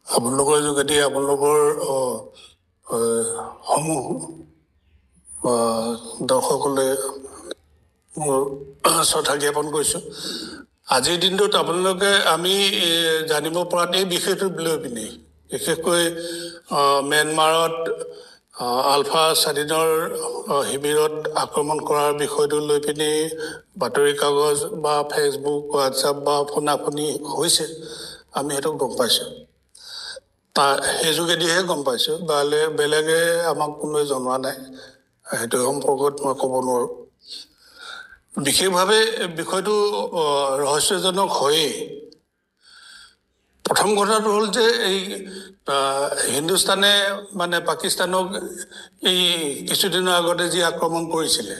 আপোনালোকৰ যোগেদি আপোনালোকৰ সমূহ দৰ্শকলৈ মোৰ শ্ৰদ্ধা জ্ঞাপন কৰিছোঁ। আজিৰ দিনটোত আপোনালোকে আমি জানিব পৰাত এই বিষয়টো লৈ পিনে বিশেষকৈ ম্যানমাৰত আলফা স্বাধীনৰ শিবিৰত আক্ৰমণ কৰাৰ বিষয়টো লৈ পিনে বাতৰি কাগজ বা ফেচবুক হোৱাটছআপ বা ফোনাফোনি হৈছে, আমি সেইটো গম পাইছোঁ। সেই যোগেদিহে গম পাইছোঁ, বেলেগে আমাক কোনোৱে জনোৱা নাই। সেইটো সম্পৰ্কত মই ক'ব নোৱাৰোঁ। বিশেষভাৱে বিষয়টো ৰহস্যজনক হয়েই। প্ৰথম কথাটো হ'ল যে এই হিন্দুস্তানে মানে পাকিস্তানক এই কিছুদিনৰ আগতে যি আক্ৰমণ কৰিছিলে,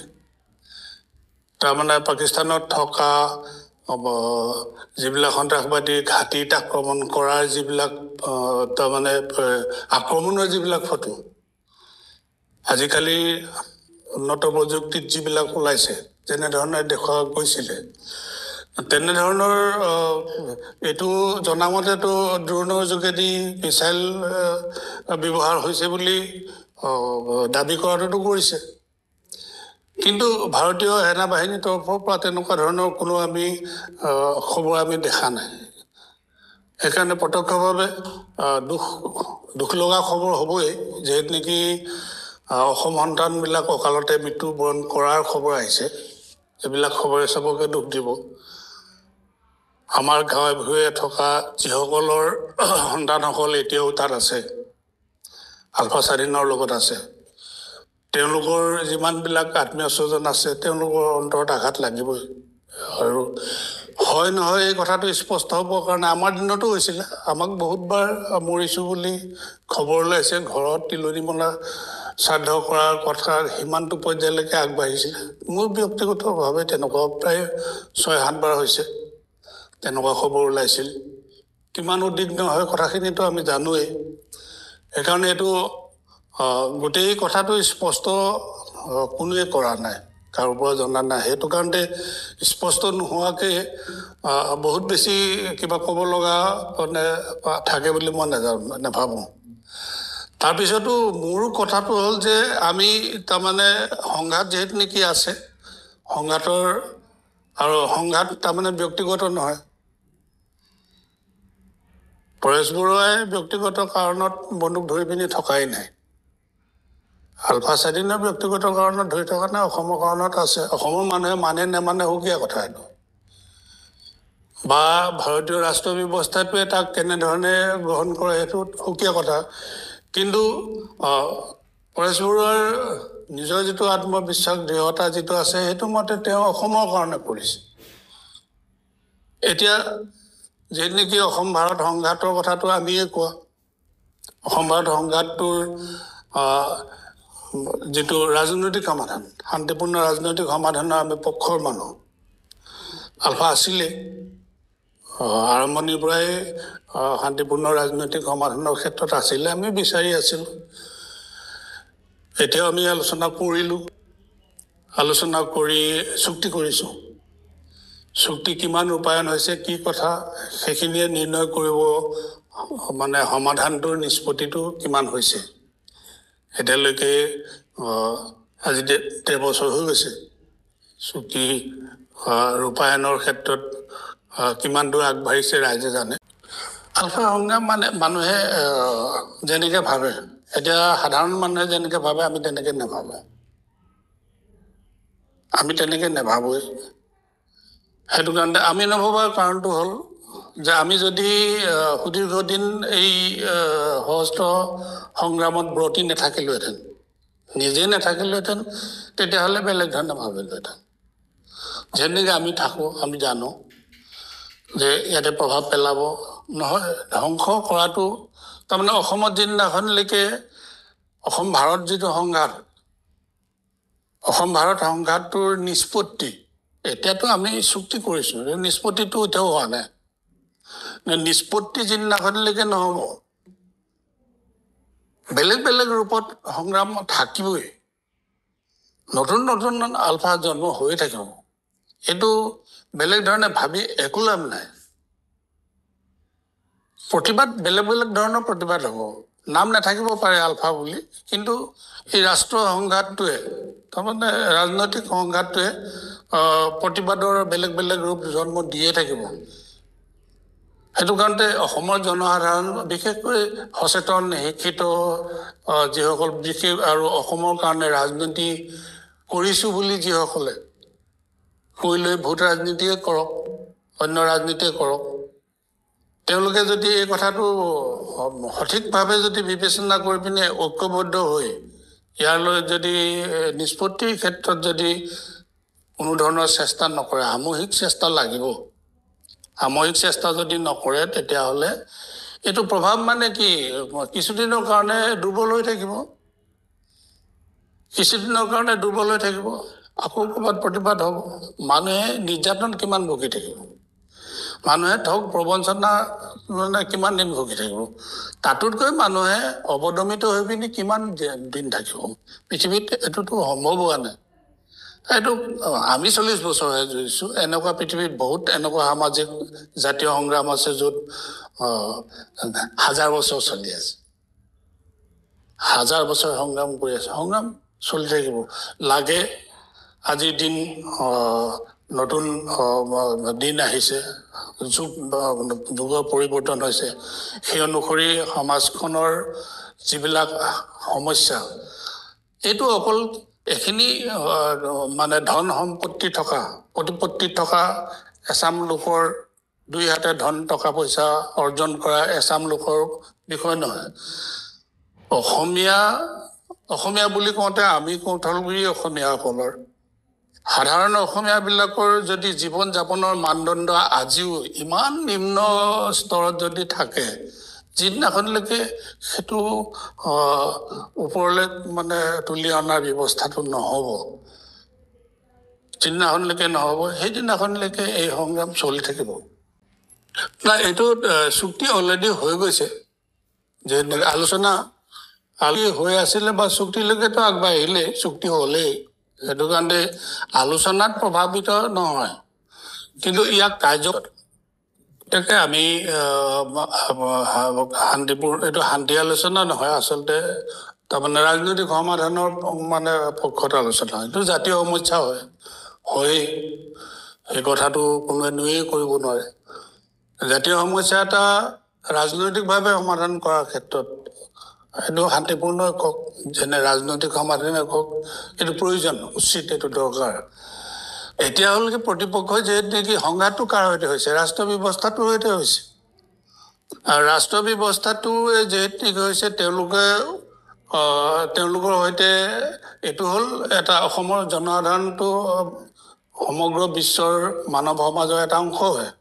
তাৰমানে পাকিস্তানত থকা যিবিলাক সন্ত্ৰাসবাদী ঘাটিত আক্ৰমণ কৰাৰ যিবিলাক তাৰমানে আক্ৰমণৰ যিবিলাক ফটো আজিকালি উন্নত প্ৰযুক্তিত যিবিলাক ওলাইছে, যেনেধৰণে দেখুওৱা গৈছিলে, তেনেধৰণৰ এইটো জনামতেতো ড্ৰোনৰ যোগেদি মিছাইল ব্যৱহাৰ হৈছে বুলি দাবী কৰাটোতো কৰিছে। কিন্তু ভাৰতীয় সেনাবাহিনীৰ তৰফৰ পৰা তেনেকুৱা ধৰণৰ কোনো আমি খবৰ আমি দেখা নাই। সেইকাৰণে প্ৰত্যক্ষভাৱে দুখ লগা খবৰ হ'বই, যিহেতু নেকি অসম সন্তানবিলাক অকালতে মৃত্যুবৰণ কৰাৰ খবৰ আহিছে। এইবিলাক খবৰে চবকে দুখ দিব। আমাৰ গাঁৱে ভূঞে থকা যিসকলৰ সন্তানসকল এতিয়াও তাত আছে, আলফা স্বাধীনৰ লগত আছে, তেওঁলোকৰ যিমানবিলাক আত্মীয় স্বজন আছে, তেওঁলোকৰ অন্তৰত আঘাত লাগিবই। আৰু হয় নহয় এই কথাটো স্পষ্ট হ'বৰ কাৰণে আমাৰ দিনতো হৈছিলে। আমাক বহুতবাৰ মৰিছোঁ বুলি খবৰ ওলাইছে, ঘৰত তিলনীমলা শ্ৰাদ্ধ কৰাৰ কথা সিমানটো পৰ্যায়লৈকে আগবাঢ়িছিলে। মোৰ ব্যক্তিগতভাৱে তেনেকুৱা প্ৰায় 6-7 বাৰ হৈছে, তেনেকুৱা খবৰ ওলাইছিল। কিমান উদ্বিগ্ন হয় কথাখিনিতো আমি জানোৱেই। সেইকাৰণে এইটো গোটেই কথাটো স্পষ্ট কোনোৱে কৰা নাই, কাৰো পৰা জনা নাই। সেইটো কাৰণতে স্পষ্ট নোহোৱাকৈ বহুত বেছি কিবা ক'ব লগা মানে থাকে বুলি মই নাভাবোঁ। তাৰপিছতো মোৰ কথাটো হ'ল যে আমি তাৰমানে সংঘাত যিহেতু নেকি আছে, সংঘাতৰ আৰু সংঘাত তাৰমানে ব্যক্তিগত নহয়। পৰেশ বৰুৱাই ব্যক্তিগত কাৰণত বন্দুক ধৰি পিনি থকাই নাই। আলফা স্বাধীনৰ ব্যক্তিগত কাৰণত ধৰি থকা নাই, অসমৰ কাৰণত আছে। অসমৰ মানুহে মানে নেমানে সুকীয়া কথা এইটো, বা ভাৰতীয় ৰাষ্ট্ৰ ব্যৱস্থাটোৱে তাক কেনেধৰণে গ্ৰহণ কৰে সেইটো সুকীয়া কথা। কিন্তু পৰেশ বৰুৱাৰ নিজৰ যিটো আত্মবিশ্বাস দৃঢ়তা যিটো আছে, সেইটো মতে তেওঁ অসমৰ কাৰণে কৰিছে। এতিয়া যিহেতু নেকি অসম ভাৰত সংঘাতৰ কথাটো আমিয়ে কোৱা, অসম ভাৰত সংঘাতটোৰ যিটো ৰাজনৈতিক সমাধান, শান্তিপূৰ্ণ ৰাজনৈতিক সমাধানৰ আমি পক্ষৰ মানুহ। আলফা আছিলে আৰম্ভণিৰ পৰাই শান্তিপূৰ্ণ ৰাজনৈতিক সমাধানৰ ক্ষেত্ৰত আছিলে, আমি বিচাৰি আছিলোঁ। এতিয়াও আমি আলোচনা কৰিলোঁ, আলোচনা কৰি চুক্তি কৰিছোঁ। চুক্তি কিমান ৰূপায়ণ হৈছে, কি কথা, সেইখিনিয়ে নিৰ্ণয় কৰিব মানে সমাধানটোৰ নিষ্পত্তিটো কিমান হৈছে। এতিয়ালৈকে আজি 13 বছৰ হৈ গৈছে। চুক্তি ৰূপায়ণৰ ক্ষেত্ৰত কিমান দূৰ আগবাঢ়িছে ৰাইজে জানে। আলফা সংগ্ৰাম মানে মানুহে যেনেকৈ ভাবে, এতিয়া সাধাৰণ মানুহে যেনেকৈ ভাবে আমি তেনেকৈ নাভাবোঁ। আমি তেনেকৈ নাভাবোঁৱেই। সেইটো কাৰণে আমি নভবাৰ কাৰণটো হ'ল যে আমি যদি সুদীৰ্ঘদিন এই সশস্ত্ৰ সংগ্ৰামত ব্ৰতী নাথাকিলোহেঁতেন, নিজে নাথাকিলোহেঁতেন, তেতিয়াহ'লে বেলেগ ধৰণে ভাবিলোহেঁতেন। যেনেকৈ আমি থাকোঁ, আমি জানো যে ইয়াতে প্ৰভাৱ পেলাব নহয়, ধ্বংস কৰাটো তাৰমানে অসমত যিদিনাখনলৈকে অসম ভাৰত যিটো সংঘাত, অসম ভাৰত সংঘাতটোৰ নিষ্পত্তি, এতিয়াতো আমি চুক্তি কৰিছোঁ, নিষ্পত্তিটো এতিয়াও হোৱা নাই। নিষ্পত্তি যিদিনাখনলৈকে নহ'ব, বেলেগ বেলেগ ৰূপত সংগ্ৰাম থাকিবই, নতুন নতুন আলফা জন্ম হৈ থাকিব। এইটো বেলেগ ধৰণে ভাবি একো লাভ নাই। প্ৰতিবাদ বেলেগ বেলেগ ধৰণৰ প্ৰতিবাদ হ'ব, নাম নাথাকিব পাৰে আলফা বুলি, কিন্তু এই ৰাষ্ট্ৰীয় সংঘাতটোৱে তাৰমানে ৰাজনৈতিক সংঘাতটোৱে প্ৰতিবাদৰ বেলেগ বেলেগ ৰূপ জন্ম দিয়ে থাকিব। সেইটো কাৰণতে অসমৰ জনসাধাৰণ বিশেষকৈ সচেতন শিক্ষিত যিসকল বিশেষ আৰু অসমৰ কাৰণে ৰাজনীতি কৰিছোঁ বুলি যিসকলে কৰি লৈ ভোট ৰাজনীতিয়ে কৰক, অন্য ৰাজনীতিয়ে কৰক, তেওঁলোকে যদি এই কথাটো সঠিকভাৱে যদি বিবেচনা কৰি পিনে ঐক্যবদ্ধ হৈ ইয়ালৈ যদি নিষ্পত্তিৰ ক্ষেত্ৰত যদি কোনো ধৰণৰ চেষ্টা নকৰে, সামূহিক চেষ্টা লাগিব। সামূহিক চেষ্টা যদি নকৰে তেতিয়াহ'লে এইটো প্ৰভাৱ মানে কি, কিছুদিনৰ কাৰণে দুৰ্বল হৈ থাকিব, কিছুদিনৰ কাৰণে দুৰ্বল হৈ থাকিব, আকৌ ক'ৰবাত প্ৰতিবাদ হ'ব। মানুহে নিৰ্যাতন কিমান ভুগি থাকিব, মানুহে ঠগ প্ৰবঞ্চনা মানে কিমান দিন ভুগি থাকিব, তাতোতকৈ মানুহে অৱদমিত হৈ পিনি কিমান দিন থাকিব পৃথিৱীত, এইটোতো সম্ভৱ হোৱা নাই। এইটো আমি 40 বছৰহে জুৰিছোঁ, এনেকুৱা পৃথিৱীত বহুত এনেকুৱা সামাজিক জাতীয় সংগ্ৰাম আছে য'ত হাজাৰ বছৰ চলি আছে, হাজাৰ বছৰ সংগ্ৰাম কৰি আছে, সংগ্ৰাম চলি থাকিব। লাগে আজিৰ দিন নতুন দিন আহিছে, যুগৰ পৰিৱৰ্তন হৈছে, সেই অনুসৰি সমাজখনৰ যিবিলাক সমস্যা, এইটো অকল এইখিনি মানে ধন সম্পত্তি থকা প্ৰতিপত্তি থকা এচাম লোকৰ দুই হাতে ধন টকা পইচা অৰ্জন কৰা এচাম লোকৰ বিষয় নহয়। অসমীয়া বুলি কওঁতে আমি কৌথলগুৰি অসমীয়াসকলৰ, সাধাৰণ অসমীয়াবিলাকৰ যদি জীৱন যাপনৰ মানদণ্ড আজিও ইমান নিম্ন স্তৰত যদি থাকে, যিদিনাখনলৈকে সেইটো ওপৰলৈ মানে তুলি অনাৰ ব্যৱস্থাটো নহ'ব, যিদিনাখনলৈকে নহ'ব, সেইদিনাখনলৈকে এই সংগ্ৰাম চলি থাকিব। নাই, এইটো চুক্তি অলৰেডি হৈ গৈছে, যে আলোচনা হৈ আছিলে বা চুক্তিলৈকেতো আগবাঢ়িলেই, চুক্তি হ'লেই, সেইটো কাৰণে আলোচনাত প্ৰভাৱিত নহয়, কিন্তু ইয়াক তাকে আমি এইটো শান্তি আলোচনা নহয়, আচলতে তাৰমানে ৰাজনৈতিক সমাধানৰ মানে পক্ষত আলোচনা হয়, এইটো জাতীয় সমস্যা হয়, সেই কথাটো কোনোৱে নুয়ে কৰিব নোৱাৰে। জাতীয় সমস্যা এটা ৰাজনৈতিকভাৱে সমাধান কৰাৰ ক্ষেত্ৰত এইটো শান্তিপূৰ্ণ কওক, যেনে ৰাজনৈতিক সমাধানে কওক, এইটো প্ৰয়োজন, উচিত, এইটো দৰকাৰ। এতিয়া হ'ল কি, প্ৰতিপক্ষই যিহেতু নেকি সংঘাতটো কাৰ সৈতে হৈছে, ৰাষ্ট্ৰ ব্যৱস্থাটোৰ সৈতে হৈছে, আৰু ৰাষ্ট্ৰ ব্যৱস্থাটোৱে যিহেতু নেকি হৈছে, তেওঁলোকৰ সৈতে এইটো হ'ল এটা অসমৰ জনসাধাৰণটো সমগ্ৰ বিশ্বৰ মানৱ সমাজৰ এটা অংশ হয়।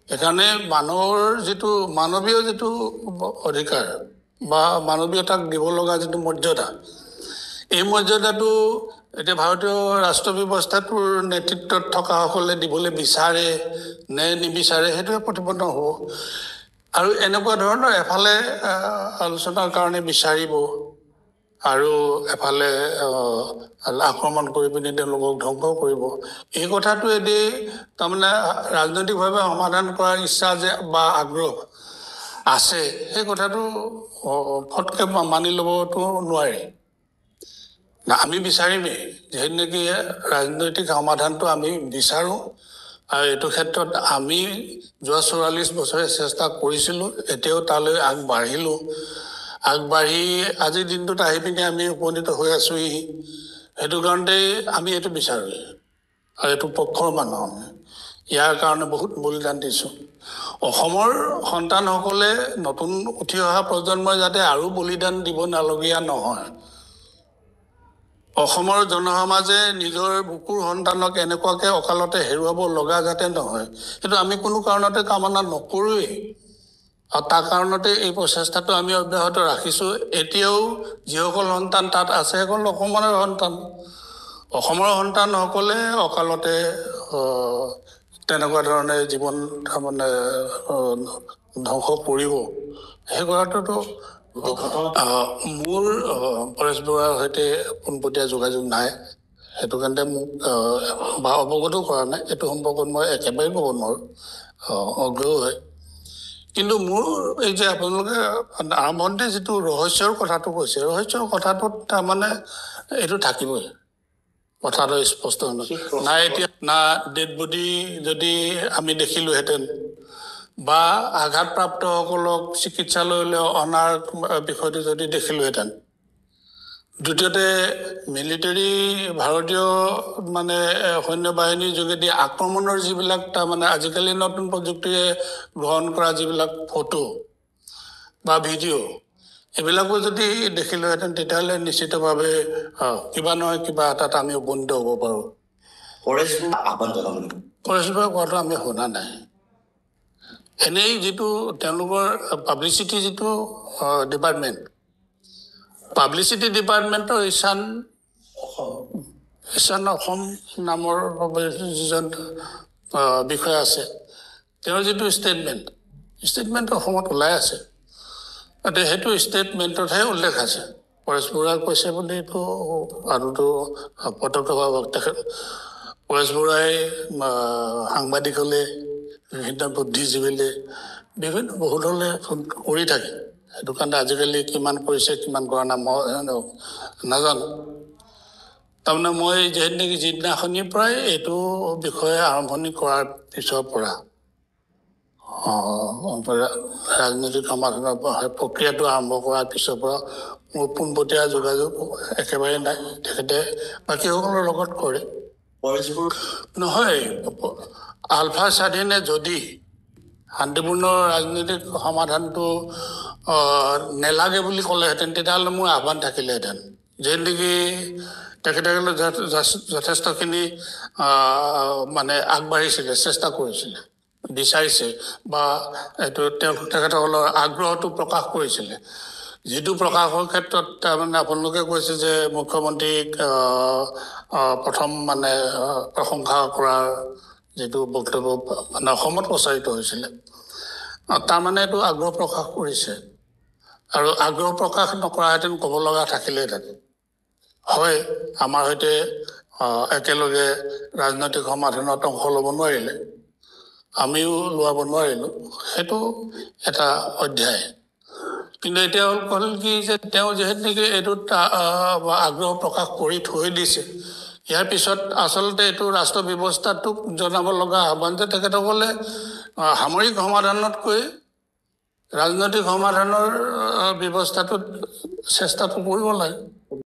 সেইকাৰণে মানুহৰ যিটো মানৱীয় যিটো অধিকাৰ বা মানৱীয়তাক দিব লগা যিটো মৰ্যাদা, এই মৰ্যাদাটো এতিয়া ভাৰতীয় ৰাষ্ট্ৰ ব্যৱস্থাটোৰ নেতৃত্বত থকাসকলে দিবলৈ বিচাৰে নে নিবিচাৰে, সেইটোৱে প্ৰতিপন্ন হ'ব। আৰু এনেকুৱা ধৰণৰ এফালে আলোচনাৰ কাৰণে বিচাৰিব আৰু এফালে আক্ৰমণ কৰি পিনি তেওঁলোকক ধ্বংস কৰিব, এই কথাটোৱেদি তাৰমানে ৰাজনৈতিকভাৱে সমাধান কৰাৰ ইচ্ছা যে বা আগ্ৰহ আছে, সেই কথাটো ফটকৈ মানি ল'বতো নোৱাৰি। আমি বিচাৰিমেই, যিহেতু নেকি ৰাজনৈতিক সমাধানটো আমি বিচাৰোঁ, আৰু এইটো ক্ষেত্ৰত আমি যোৱা 44 বছৰে চেষ্টা কৰিছিলোঁ, এতিয়াও তালৈ আগবাঢ়ি আজিৰ দিনটোত আহি পিনি আমি উপনীত হৈ আছোঁহি। সেইটো কাৰণতেই আমি এইটো বিচাৰোঁ, আৰু এইটো পক্ষৰ মানুহ আমি ইয়াৰ কাৰণে বহুত বলিদান দিছোঁ। অসমৰ সন্তানসকলে, নতুন উঠি অহা প্ৰজন্মই যাতে আৰু বলিদান দিব নলগীয়া নহয়, অসমৰ জনসমাজে নিজৰ বুকুৰ সন্তানক এনেকুৱাকৈ অকালতে হেৰুৱাব লগা যাতে নহয়, সেইটো আমি কোনো কাৰণতে কামনা নকৰোঁৱেই, আৰু তাৰ কাৰণতে এই প্ৰচেষ্টাটো আমি অব্যাহত ৰাখিছোঁ। এতিয়াও যিসকল সন্তান তাত আছে, সেইসকল অসমৰ সন্তানসকলে অকালতে তেনেকুৱা ধৰণে জীৱন তাৰমানে ধ্বংস কৰিব, সেই কথাটোতো মোৰ পৰেশ বৰুৱাৰ সৈতে পোনপটীয়া যোগাযোগ নাই, সেইটো কাৰণে মোক বা অৱগতো কৰা নাই, এইটো সম্পৰ্কত মই একেবাৰে ক'ব নোৱাৰোঁ, অজ্ঞও হয়। কিন্তু মোৰ এই যে আপোনালোকে আৰম্ভণিতে যিটো ৰহস্যৰ কথাটো কৈছে, ৰহস্যৰ কথাটোত তাৰমানে এইটো থাকিবই, কথাটো স্পষ্ট নাই। এতিয়া না ডেড বডি যদি আমি দেখিলোহেঁতেন বা আঘাতপ্ৰাপ্তসকলক চিকিৎসালয়লৈ অনাৰ বিষয়টো যদি দেখিলোহেঁতেন। দ্বিতীয়তে মিলিটাৰী ভাৰতীয় মানে সৈন্য বাহিনীৰ যোগেদি আক্ৰমণৰ যিবিলাক তাৰমানে আজিকালি নতুন প্ৰযুক্তিৰে গ্ৰহণ কৰা যিবিলাক ফটো বা ভিডিঅ' এইবিলাকো যদি দেখিলোহেঁতেন তেতিয়াহ'লে নিশ্চিতভাৱে কিবা নহয় কিবা এটাত আমি উপনীত হ'ব পাৰোঁ। ফৰেষ্টৰ কথাটো আমি শুনা নাই। এনেই যিটো তেওঁলোকৰ পাব্লিচিটি যিটো ডিপাৰ্টমেণ্ট, পাব্লিচিটি ডিপাৰ্টমেণ্টৰ ঈশান অসম নামৰ যিজন বিষয়া আছে, তেওঁৰ যিটো ষ্টেটমেণ্ট অসমত ওলাই আছে, সেইটো ষ্টেটমেণ্টতহে উল্লেখ আছে। পৰেশ বৰুৱাই কৈছে বুলি এইটো আৰুতো প্ৰত্যক্ষভাৱে তেখেত পৰেশ বৰুৱাই সাংবাদিকলৈ, বিভিন্ন বুদ্ধিজীৱীলৈ, বহুতলৈ ফোন কৰি থাকে। সেইটো কাৰণে আজিকালি কিমান কৰিছে কিমান কৰা নাই মই নাজানো। তাৰমানে মই নেকি যিদিনাখনিৰ পৰাই এইটো বিষয়ে আৰম্ভণি কৰাৰ পিছৰ পৰা ৰাজনৈতিক সমাধানৰ প্ৰক্ৰিয়াটো আৰম্ভ কৰাৰ পিছৰ পৰা মোৰ পোনপটীয়া যোগাযোগ একেবাৰে নাই। তেখেতে বাকীসকলৰ লগত কৰে। নহয়, আলফা স্বাধীনে যদি শান্তিপূৰ্ণ ৰাজনৈতিক সমাধানটো নেলাগে বুলি ক'লেহেঁতেন তেতিয়াহ'লে মোৰ আহ্বান থাকিলেহেঁতেন। নেকি তেখেতে যথেষ্টখিনি মানে আগবাঢ়িছিলে, চেষ্টা কৰিছিলে, বিচাৰিছে বা এইটো তেখেতসকলৰ আগ্ৰহটো প্ৰকাশ কৰিছিলে। যিটো প্ৰকাশৰ ক্ষেত্ৰত তাৰমানে আপোনালোকে কৈছে যে মুখ্যমন্ত্ৰীক প্ৰথম মানে প্ৰশংসা কৰাৰ যিটো বক্তব্য মানে অসমত প্ৰচাৰিত হৈছিলে, তাৰমানে এইটো আগ্ৰহ প্ৰকাশ কৰিছে। আৰু আগ্ৰহ প্ৰকাশ নকৰাহেঁতেন ক'ব লগা থাকিলেহেঁতেন, হয় আমাৰ সৈতে একেলগে ৰাজনৈতিক সমাধানত অংশ ল'ব নোৱাৰিলে, আমিও লোৱাব নোৱাৰিলোঁ, সেইটো এটা অধ্যায়। কিন্তু এতিয়া হ'ল কি যে তেওঁ নেকি এইটোত আগ্ৰহ প্ৰকাশ কৰি থৈ দিছে। ইয়াৰ পিছত আচলতে এইটো ৰাষ্ট্ৰ ব্যৱস্থাটোক জনাব লগা আহ্বান যে তেখেতসকলে সামৰিক সমাধানতকৈ ৰাজনৈতিক সমাধানৰ ব্যৱস্থাটোত চেষ্টাটো কৰিব লাগে।